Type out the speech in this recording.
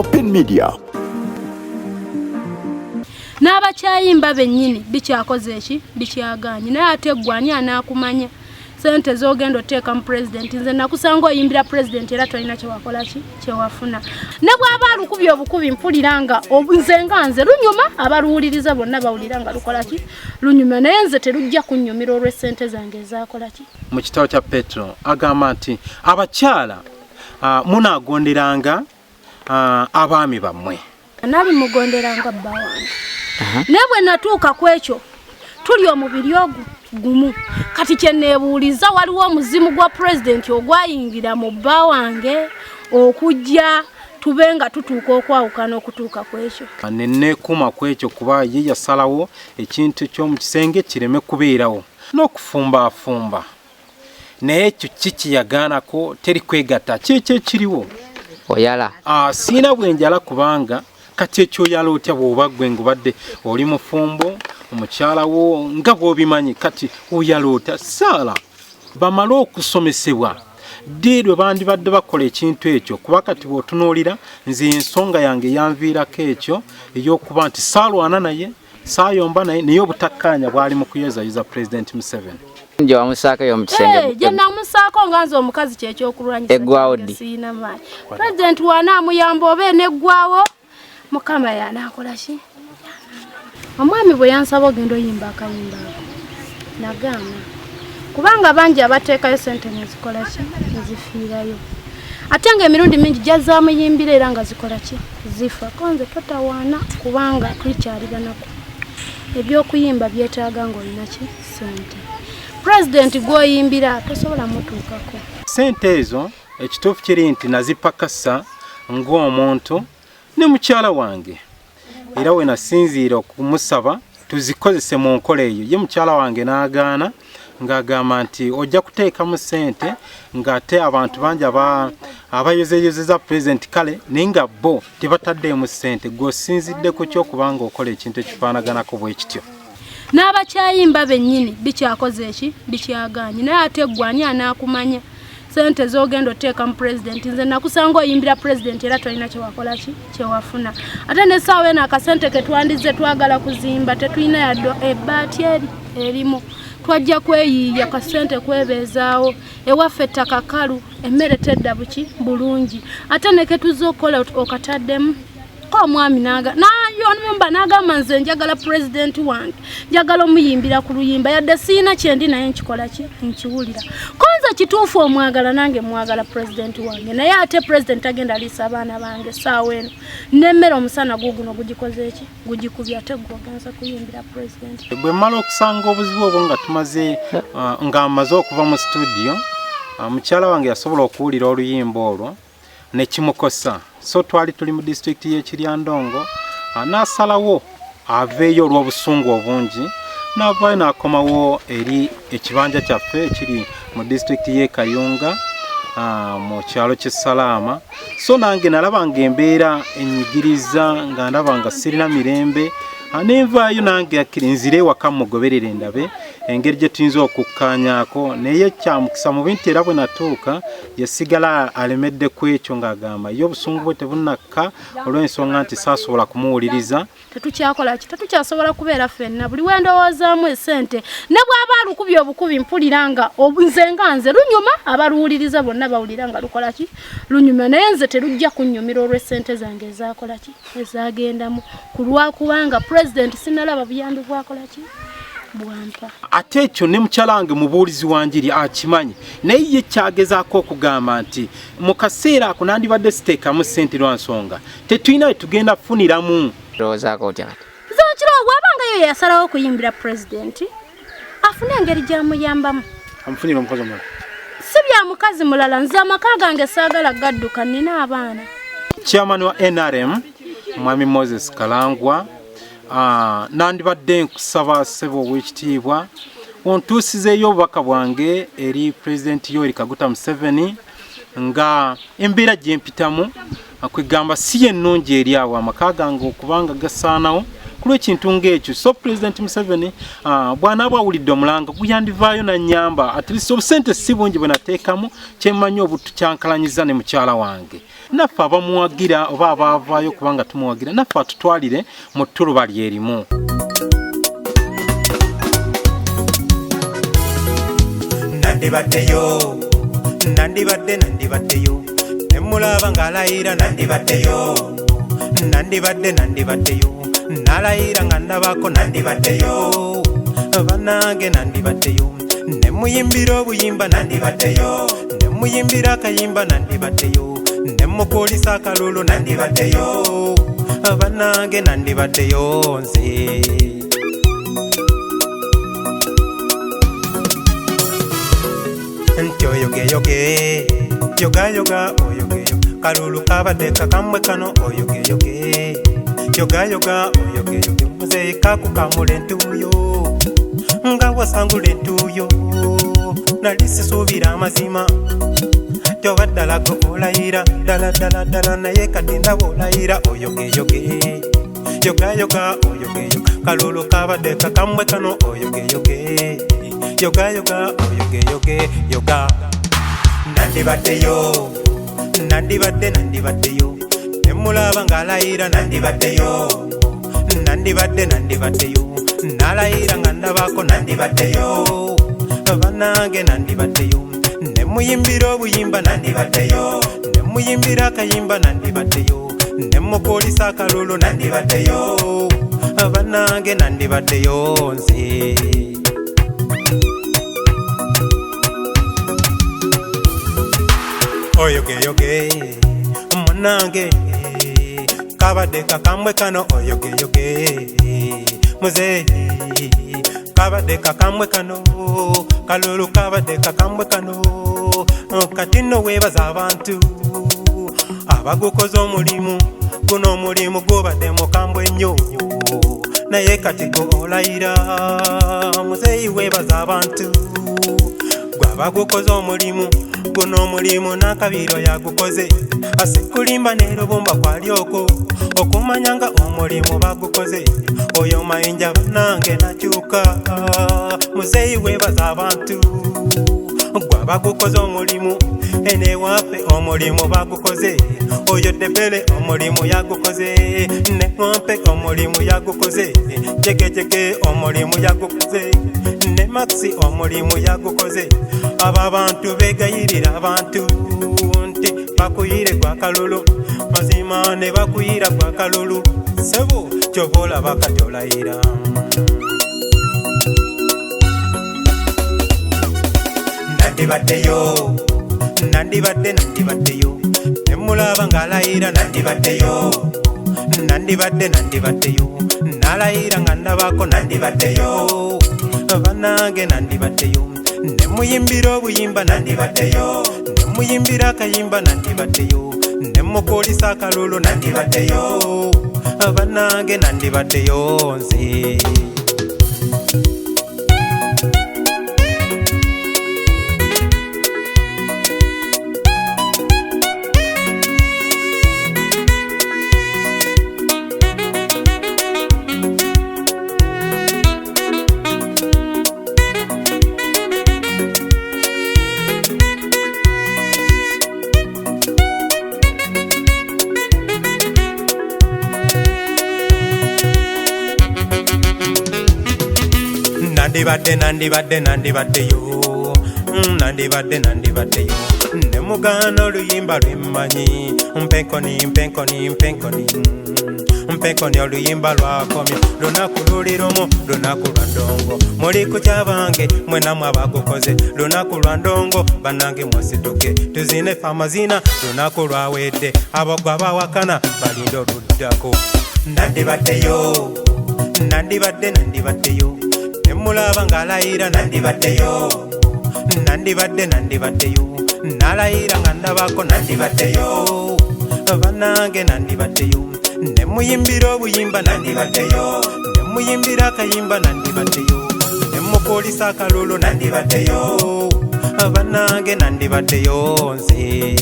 for Pen Media. N'abakyayimba bennyini bikyakoze eki bikyaganye naye ate gwani anaakumanya sente zogenda oteeka mu president nze nakusanga oyimbira president era tolina kyewakola ki kyewafuna ne bw'aba alukubi obukubi mpuliranga nze lunyuma abaluwuliriza bonna bawulira lukola ki lunyuma naye nze terujja kunnyumira olw'essente zange ezaakola ki. Mu kitabo kya Petro agamba nti abakyala munaagonderanga abaami bammwe. Nali mugonderanga bba wange naye bwe natuuka ku ekyo tuli omubiri ogumu kati kye neebuuliza waliwo omuzimu gwa president ogwayingira mu bba wange okujja tube nga tutuuka okwawukana okutuuka ku ekyo. Nenneekuma ku ekyo kuba ye yasalawo ekintu ky'omu kisenge kireme kubeerawo n'okufumbafumba naye ekyo kikiyagaanako teri kwegatta kyekyo ekiriwo oyala siina bwenjala kubanga kati ekyo oyala otya bw'oba ggwe ngubadde oli mufumbo omukyala wo nga bw'obimanyi kati oyala otya saala bamale okusomesebwa ddi lwe bandibadde bakola ekintu ekyo kuba kati bw'otunuulira nze ensonga yange yanviirako ekyo ey'okuba nti saalwana naye saayomba naye naye obutakkaanya bwali mu kuyezayiza President Museveni. nje wamusaako yo mu kisenge je namusaako nga nze omukazi kyekyokulwanyisa eggwawo ddi siina maanyi president wanaamuyamba oba neggwawo mukama yanaakola ki omwami bwe yansaba ogenda oyimba akayimba ako nagaana kubanga bangi abateekayo sente nezikola ki nezifiirayo ate nga emirundi mingi jazaamuyimbira era nga zikola ki zifa konze totawaana kubanga tulikyaliranako ebyokuyimba byetaaga ng'olina ki sente president gwoyimbira tosobola mutuukako sente ezo ekituufu kiri nti nazipakasa ng'omuntu ne mukyala wange era we nasinziira okumusaba tuzikozese mu nkola eyo ye mukyala wange n'agaana ng'agamba nti ojja kuteekamu sente ng'ate abantu bangi abayozeyozeza president kale naye nga bo tebataddeemu sente gw'osinzidde ku kyokubanga okola ekintu ekifaanaganako bwe kityo. N'abakyayimba bennyini bikyakoze eki bikyaganye naye ate gwani anaakumanya sente zogenda oteeka mu president nze nakusanga oyimbira president era tolina kyewakola ki kyewafuna ate n'essaawa eno akasente ke twandize twagala kuzimba tetulina yaddo ebbaati erimu twajja kweyiiya kasente kwebeezaawo ewaffe ettaka kalu emmere tedda buki bulungi ate ne ke tuzze okukola okataddemu omwami nayonumba n'agamba nze njagala president wange njagala omuyimbira ku luyimba yadde siina kyendi naye nkikola ki nkiwulira konza kituufu omwagala nange mwagala president wange naye ate president agenda aliisa abaana bange saawa eno n'emmere omusana guguno gugikoze eki gugikubya ate gwogenza kuyimbira president. Bwe mmala okusanga obuzibu obwo nga tumaze nga amaze okuva mu studio mukyala wange yasobola okuwulira oluyimba olwo nekimukosa so twali tuli mu district ye Kiryandongo n'asalawo aveeyo olw'obusungu obungi n'avaayo n'akomawo eri ekibanja kyaffe ekiri mu district ye Kayunga mu kyalo ky'e Salaama so nange nalabanga embeera enyigiriza nga ndaba nga sirina mirembe nenvaayo nange nzire ewaka mugoberere ndabe engeri gye tuyinza okukkaanyaako naye kyamukisa mu bintu era bwe natuuka yasigala alemedde ku ekyo ng'agamba ye obusungu bwe tebunakka olw'ensonga nti saasobola kumuwuliriza tetukyakola ki tetukyasobola kubeera ffenna buli wendowoozaamu essente ne bw'aba alukubi obukubi mpuliranga nze lunyuma abaluwuliriza bonna bawulira nga lukola ki lunyuma naye nze terujja kunnyumira olw'essente zange ezaakola ki ezaagendamu ku lwakubanga president sinalaba buyambi bwakola ki bwampa ate ekyo ne mukyala wange mubuulizi wanjiri akimanyi naye ye kyagezaako okugamba nti mu kaseera ako nandibadde siteekamu ssente lwa nsonga tetulina we tugenda kufuniramu. Ndowoozaako otya kati zokiro bw'abanga yo yasalawo okuyimbira president afune engeri gy'amuyambamu amufunira omukazi omulala si bya mukazi mulala nze amaka gange saagala gadduka nina abaana. Chairman wa NRM Mwami Moses Kalangwa nandibadde nkusaba ssebo ow'ekitiibwa ontuusizeeyo obubaka bwange eri President Yoweri Kaguta Museveni nga embeera gye mpitamu kwegamba si ennungi eri awo amaka gange okubanga gasaanawo kulwa ekintu ng'ekyo. So President Museveni bwana bwawulidde omulanga guyandivaayo na nyamba at least obusente si bungi bwe nateekamu kyemmanyi obutukyankalanyiza ne mukyala wange. Naffe abamuwagira oba abaavaayo kubanga tumuwagira naffe atutwalire mu ttuluba lyerimu. Nandibaddeyo nemulaba ng'alayira nandibaddeyo nalayira nga ndabako nandibaddeyo bannange nandibaddeyo nemuyimbira obuyimba nandibaddeyo nemuyimbira akayimba nandibaddeyo nemukuulisa akalulu nandibaddeyo bannange nandibaddeyo nze. Nti oyogeyoge yoga oyogeyo kalulu kabadde kakambwe kano oyogeyoge yoga oyogeyoge muzeeyi kakukamula entuuyo nga wasangula entuuyo nali sisuubira amazima toba ddala go olayira ddala naye kati ndaba olayira oyogeyoge yoga oyogeyo kalulu kabadde kakambwe kano oyogeyoge yoga oyogeyoge yoga. Nandibaddeyo nemulaba ng'alayira nandibaddeyo nalayira nga ndabako nandibaddeyo bannange nandibaddeyo nemuyimbira obuyimba nandibaddeyo nemuyimbira akayimba nandibaddeyo nemukuulisa akalulu nandibaddeyo bannange nandibaddeyo nze. Oyogeyoge munange kabadde kakambwe kano oyogeyoge muzeeyi kabadde kakambwe kano kalulu kabadde kakambwe kano kati nno weebaza abantu abagukoze omulimu guno omulimu gubadde mukambwe nnyo naye kati go olayira muzeeyi weebaza abantu gwabagukoze omulimu guno omulimu n'akabiro yagukoze asikulimba n'erubumba kwalyoko okumanya nga omulimu bagukoze oyo mayinja bannange nakyuka muzeeyi weebaza abantu gwabagukoze omulimu enewaffe omulimu bagukoze oyo debele omulimu yagukoze ne mwampe omulimu yagukoze jegejege omulimu yagukoze ne maxi omulimu yagukoze aba abantu begayirira abantu nti bakuyire gwa kalulu mazima ne bakuyira gwa kalulu sebo kyobola bakatolayira. Nandibaddeyo nemulaba ng'alayira nandibaddeyo nalayira nga ndabako nandibaddeyo bannange nandibaddeyo nemuyimbira obuyimba nandibaddeyo nemuyimbira akayimba nandibaddeyo nemukuulisa akalulu nandibaddeyo bannange nandibaddeyo nze. Nandibaddeyo nemugana oluyimba lwemmanyi mpenkoni oluyimba lwakomye lunaku lulirumu lunaku lwa ndongo muli ku kyabange mwenamu abagukoze lunaku lwa ndongo bannange mwasituke tuzine fe amazina lunaku lwawedde abagwa bawakana balinda oluddako. Nandibaddeyo nemulaba ng'alayira nandibaddeyo nalayira nga ndabako nandibaddeyo bannange nandibaddeyo nemuyimbira obuyimba nandibaddeyo nemuyimbira akayimba nandibaddeyo nemukuulisa akalulu nandibaddeyo bannange nandibaddeyo nze.